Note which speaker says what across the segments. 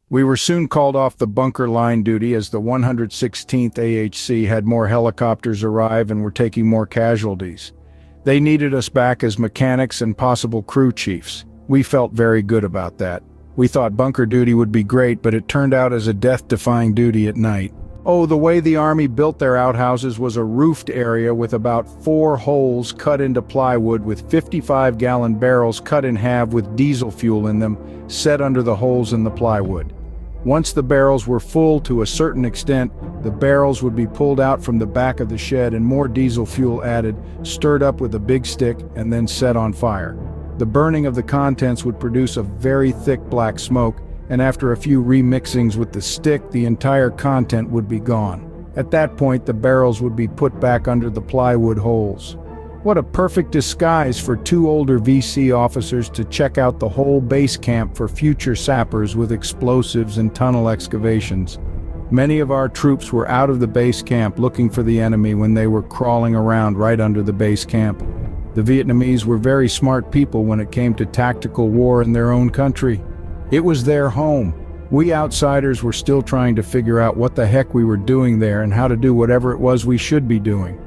Speaker 1: We were soon called off the bunker line duty as the 116th AHC had more helicopters arrive and were taking more casualties. They needed us back as mechanics and possible crew chiefs. We felt very good about that. We thought bunker duty would be great, but it turned out as a death-defying duty at night. Oh, the way the Army built their outhouses was a roofed area with about 4 holes cut into plywood with 55-gallon barrels cut in half with diesel fuel in them, set under the holes in the plywood. Once the barrels were full to a certain extent, the barrels would be pulled out from the back of the shed and more diesel fuel added, stirred up with a big stick, and then set on fire. The burning of the contents would produce a very thick black smoke, and after a few remixings with the stick, the entire content would be gone. At that point, the barrels would be put back under the plywood holes. What a perfect disguise for 2 older VC officers to check out the whole base camp for future sappers with explosives and tunnel excavations. Many of our troops were out of the base camp looking for the enemy when they were crawling around right under the base camp. The Vietnamese were very smart people when it came to tactical war in their own country. It was their home. We outsiders were still trying to figure out what the heck we were doing there and how to do whatever it was we should be doing.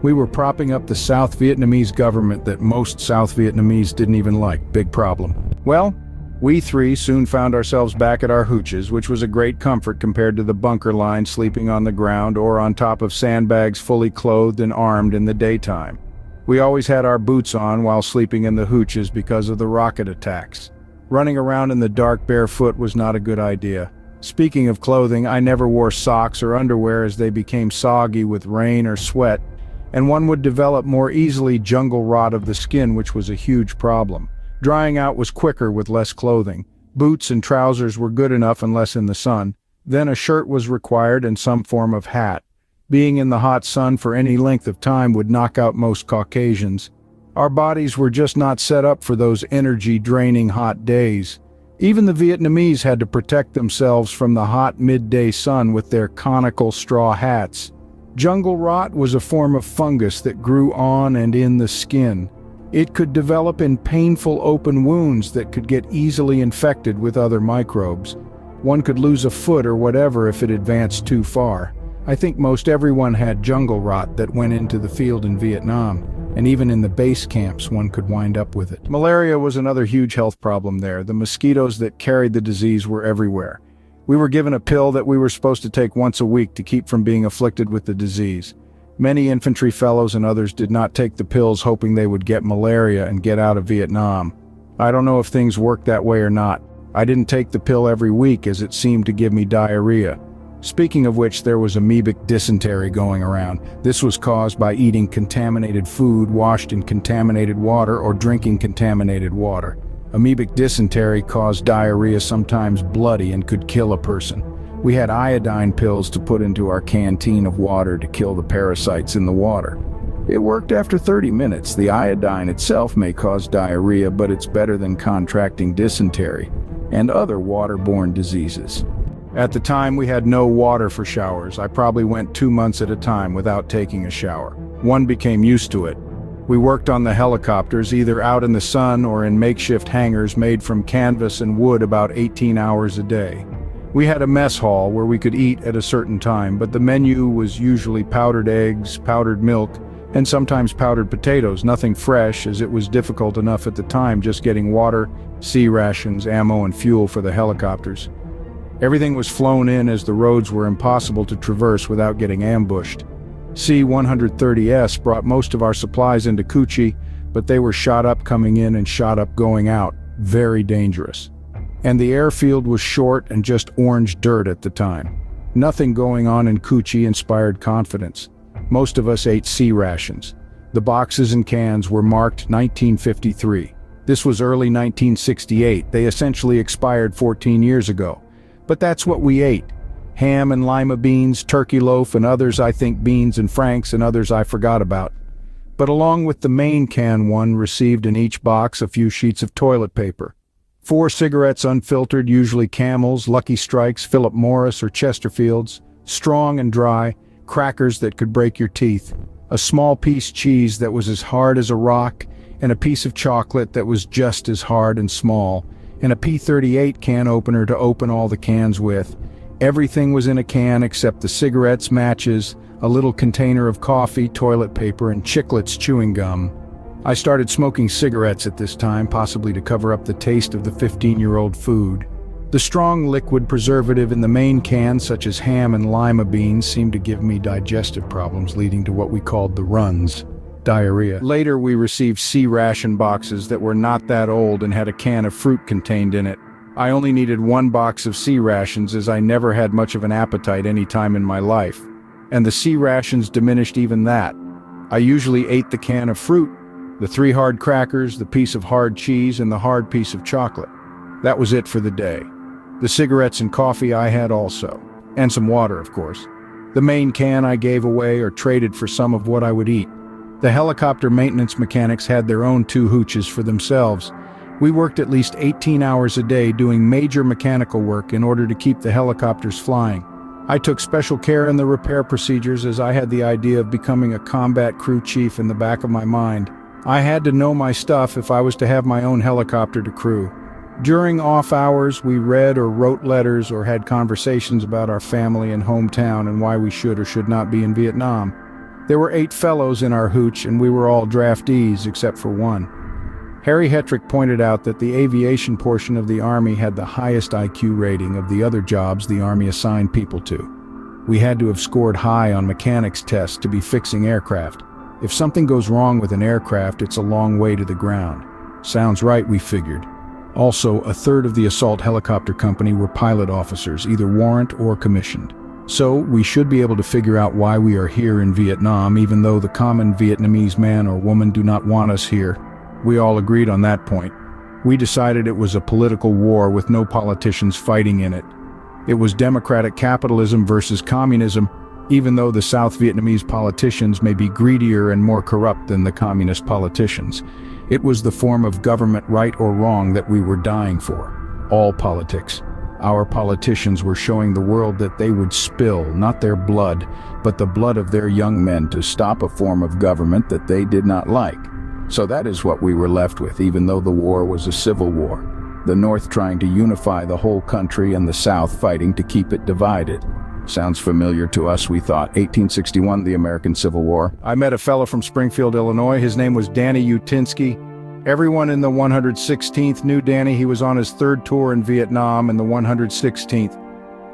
Speaker 1: We were propping up the South Vietnamese government that most South Vietnamese didn't even like. Big problem. Well, we 3 soon found ourselves back at our hooches, which was a great comfort compared to the bunker line sleeping on the ground or on top of sandbags fully clothed and armed in the daytime. We always had our boots on while sleeping in the hooches because of the rocket attacks. Running around in the dark barefoot was not a good idea. Speaking of clothing, I never wore socks or underwear as they became soggy with rain or sweat, and one would develop more easily jungle rot of the skin, which was a huge problem. Drying out was quicker with less clothing. Boots and trousers were good enough unless in the sun. Then a shirt was required and some form of hat. Being in the hot sun for any length of time would knock out most Caucasians. Our bodies were just not set up for those energy-draining hot days. Even the Vietnamese had to protect themselves from the hot midday sun with their conical straw hats. Jungle rot was a form of fungus that grew on and in the skin. It could develop in painful open wounds that could get easily infected with other microbes. One could lose a foot or whatever if it advanced too far. I think most everyone had jungle rot that went into the field in Vietnam, and even in the base camps one could wind up with it. Malaria was another huge health problem there. The mosquitoes that carried the disease were everywhere. We were given a pill that we were supposed to take once a week to keep from being afflicted with the disease. Many infantry fellows and others did not take the pills hoping they would get malaria and get out of Vietnam. I don't know if things worked that way or not. I didn't take the pill every week as it seemed to give me diarrhea. Speaking of which, there was amoebic dysentery going around. This was caused by eating contaminated food washed in contaminated water or drinking contaminated water. Amoebic dysentery caused diarrhea, sometimes bloody, and could kill a person. We had iodine pills to put into our canteen of water to kill the parasites in the water. It worked after 30 minutes. The iodine itself may cause diarrhea, but it's better than contracting dysentery and other waterborne diseases. At the time, we had no water for showers. I probably went 2 months at a time without taking a shower. One became used to it. We worked on the helicopters, either out in the sun or in makeshift hangars made from canvas and wood about 18 hours a day. We had a mess hall where we could eat at a certain time, but the menu was usually powdered eggs, powdered milk, and sometimes powdered potatoes, nothing fresh as it was difficult enough at the time just getting water, sea rations, ammo, and fuel for the helicopters. Everything was flown in as the roads were impossible to traverse without getting ambushed. C-130S brought most of our supplies into Cu Chi, but they were shot up coming in and shot up going out. Very dangerous. And the airfield was short and just orange dirt at the time. Nothing going on in Cu Chi inspired confidence. Most of us ate sea rations. The boxes and cans were marked 1953. This was early 1968. They essentially expired 14 years ago. But that's what we ate. Ham and lima beans, turkey loaf, and others I think beans and franks, and others I forgot about. But along with the main can, one received in each box a few sheets of toilet paper. 4 cigarettes unfiltered, usually Camels, Lucky Strikes, Philip Morris, or Chesterfields, strong and dry, crackers that could break your teeth, a small piece cheese that was as hard as a rock, and a piece of chocolate that was just as hard and small. and a P38 can opener to open all the cans with. Everything was in a can except the cigarettes, matches, a little container of coffee, toilet paper, and Chiclets chewing gum. I started smoking cigarettes at this time, possibly to cover up the taste of the 15-year-old food. The strong liquid preservative in the main can, such as ham and lima beans, seemed to give me digestive problems, leading to what we called the runs, diarrhea. Later, we received C-ration boxes that were not that old and had a can of fruit contained in it. I only needed one box of C-rations as I never had much of an appetite any time in my life, and the C-rations diminished even that. I usually ate the can of fruit, the 3 hard crackers, the piece of hard cheese, and the hard piece of chocolate. That was it for the day. The cigarettes and coffee I had also, and some water, of course. The main can I gave away or traded for some of what I would eat. The helicopter maintenance mechanics had their own 2 hooches for themselves. We worked at least 18 hours a day doing major mechanical work in order to keep the helicopters flying. I took special care in the repair procedures as I had the idea of becoming a combat crew chief in the back of my mind. I had to know my stuff if I was to have my own helicopter to crew. During off hours, we read or wrote letters or had conversations about our family and hometown and why we should or should not be in Vietnam. There were 8 fellows in our hooch and we were all draftees except for one. Harry Hetrick pointed out that the aviation portion of the Army had the highest IQ rating of the other jobs the Army assigned people to. We had to have scored high on mechanics tests to be fixing aircraft. If something goes wrong with an aircraft, it's a long way to the ground. Sounds right, we figured. Also, 1/3 of the assault helicopter company were pilot officers, either warrant or commissioned. So, we should be able to figure out why we are here in Vietnam, even though the common Vietnamese man or woman do not want us here. We all agreed on that point. We decided it was a political war with no politicians fighting in it. It was democratic capitalism versus communism, even though the South Vietnamese politicians may be greedier and more corrupt than the communist politicians. It was the form of government, right or wrong, that we were dying for. All politics. Our politicians were showing the world that they would spill, not their blood, but the blood of their young men to stop a form of government that they did not like. So that is what we were left with, even though the war was a civil war. The North trying to unify the whole country and the South fighting to keep it divided. Sounds familiar to us, we thought. 1861, the American Civil War. I met a fellow from Springfield, Illinois. His name was Danny Utinsky. Everyone in the 116th knew Danny. He was on his 3rd tour in Vietnam in the 116th.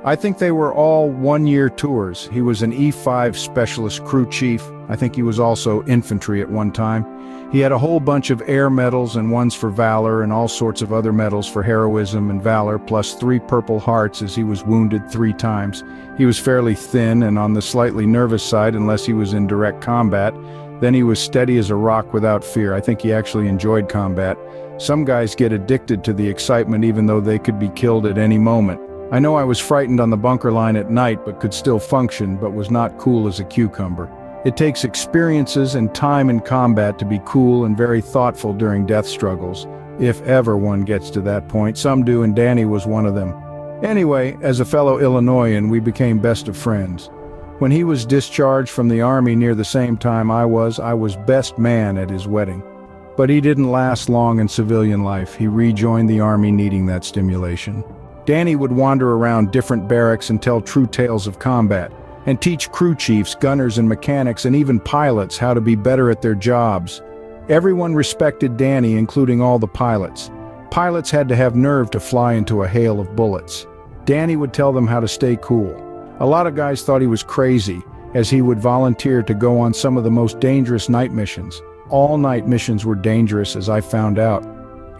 Speaker 1: I think they were all 1-year tours. He was an E5 specialist crew chief. I think he was also infantry at one time. He had a whole bunch of air medals and ones for valor and all sorts of other medals for heroism and valor, plus 3 Purple Hearts as he was wounded 3 times. He was fairly thin and on the slightly nervous side unless he was in direct combat. Then he was steady as a rock without fear. I think he actually enjoyed combat. Some guys get addicted to the excitement even though they could be killed at any moment. I know I was frightened on the bunker line at night but could still function, but was not cool as a cucumber. It takes experiences and time in combat to be cool and very thoughtful during death struggles. If ever one gets to that point, some do, and Danny was one of them. Anyway, as a fellow Illinoisan, we became best of friends. When he was discharged from the Army near the same time I was best man at his wedding. But he didn't last long in civilian life. He rejoined the Army needing that stimulation. Danny would wander around different barracks and tell true tales of combat, and teach crew chiefs, gunners and mechanics, and even pilots how to be better at their jobs. Everyone respected Danny, including all the pilots. Pilots had to have nerve to fly into a hail of bullets. Danny would tell them how to stay cool. A lot of guys thought he was crazy, as he would volunteer to go on some of the most dangerous night missions. All night missions were dangerous, as I found out.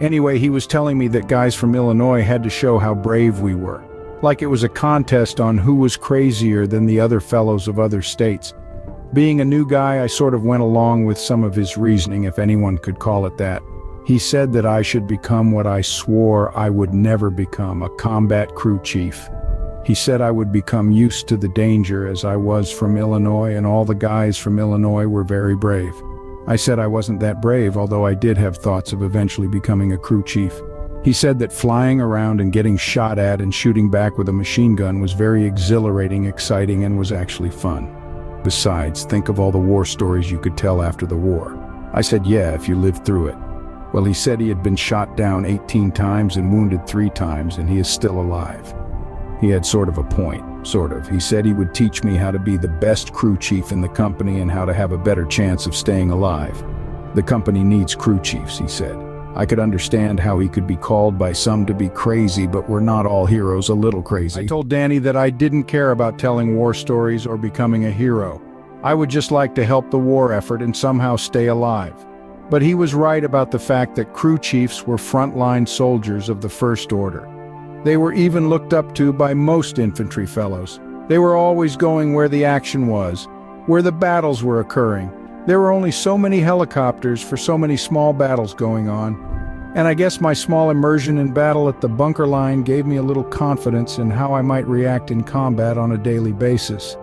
Speaker 1: Anyway, he was telling me that guys from Illinois had to show how brave we were. Like it was a contest on who was crazier than the other fellows of other states. Being a new guy, I sort of went along with some of his reasoning, if anyone could call it that. He said that I should become what I swore I would never become, a combat crew chief. He said I would become used to the danger as I was from Illinois, and all the guys from Illinois were very brave. I said I wasn't that brave, although I did have thoughts of eventually becoming a crew chief. He said that flying around and getting shot at and shooting back with a machine gun was very exhilarating, exciting, and was actually fun. Besides, think of all the war stories you could tell after the war. I said, yeah, if you lived through it. Well, he said he had been shot down 18 times and wounded 3 times, and he is still alive. He had sort of a point, sort of. He said he would teach me how to be the best crew chief in the company and how to have a better chance of staying alive. The company needs crew chiefs, he said. I could understand how he could be called by some to be crazy, but we're not all heroes a little crazy. I told Danny that I didn't care about telling war stories or becoming a hero. I would just like to help the war effort and somehow stay alive. But he was right about the fact that crew chiefs were frontline soldiers of the First Order. They were even looked up to by most infantry fellows. They were always going where the action was, where the battles were occurring. There were only so many helicopters for so many small battles going on. And I guess my small immersion in battle at the bunker line gave me a little confidence in how I might react in combat on a daily basis.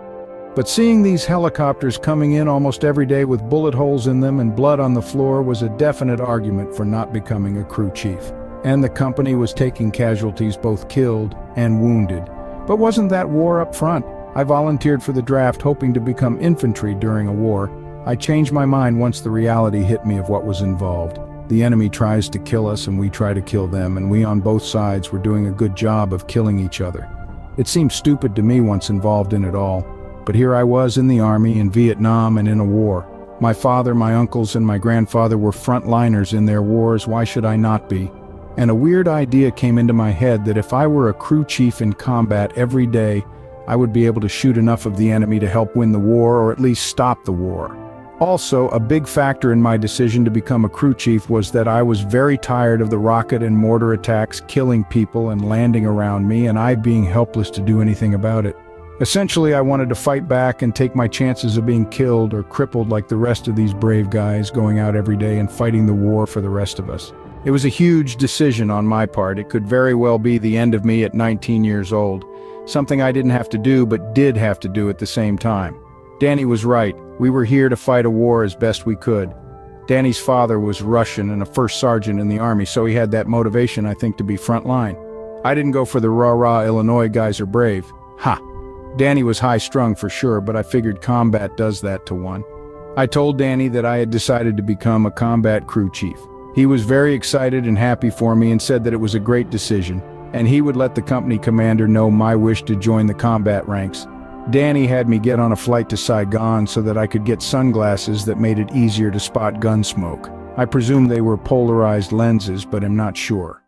Speaker 1: But seeing these helicopters coming in almost every day with bullet holes in them and blood on the floor was a definite argument for not becoming a crew chief. And the company was taking casualties, both killed and wounded. But wasn't that war up front? I volunteered for the draft hoping to become infantry during a war. I changed my mind once the reality hit me of what was involved. The enemy tries to kill us and we try to kill them, and we on both sides were doing a good job of killing each other. It seemed stupid to me once involved in it all, but here I was in the army, in Vietnam, and in a war. My father, my uncles, and my grandfather were frontliners in their wars. Why should I not be? And a weird idea came into my head that if I were a crew chief in combat every day, I would be able to shoot enough of the enemy to help win the war, or at least stop the war. Also, a big factor in my decision to become a crew chief was that I was very tired of the rocket and mortar attacks killing people and landing around me, and I being helpless to do anything about it. Essentially, I wanted to fight back and take my chances of being killed or crippled like the rest of these brave guys going out every day and fighting the war for the rest of us. It was a huge decision on my part. It could very well be the end of me at 19 years old. Something I didn't have to do but did have to do at the same time. Danny was right. We were here to fight a war as best we could. Danny's father was Russian and a first sergeant in the army, so he had that motivation, I think, to be frontline. I didn't go for the rah-rah Illinois guys are brave. Ha! Danny was high-strung for sure, but I figured combat does that to one. I told Danny that I had decided to become a combat crew chief. He was very excited and happy for me and said that it was a great decision, and he would let the company commander know my wish to join the combat ranks. Danny had me get on a flight to Saigon so that I could get sunglasses that made it easier to spot gun smoke. I presume they were polarized lenses, but I'm not sure.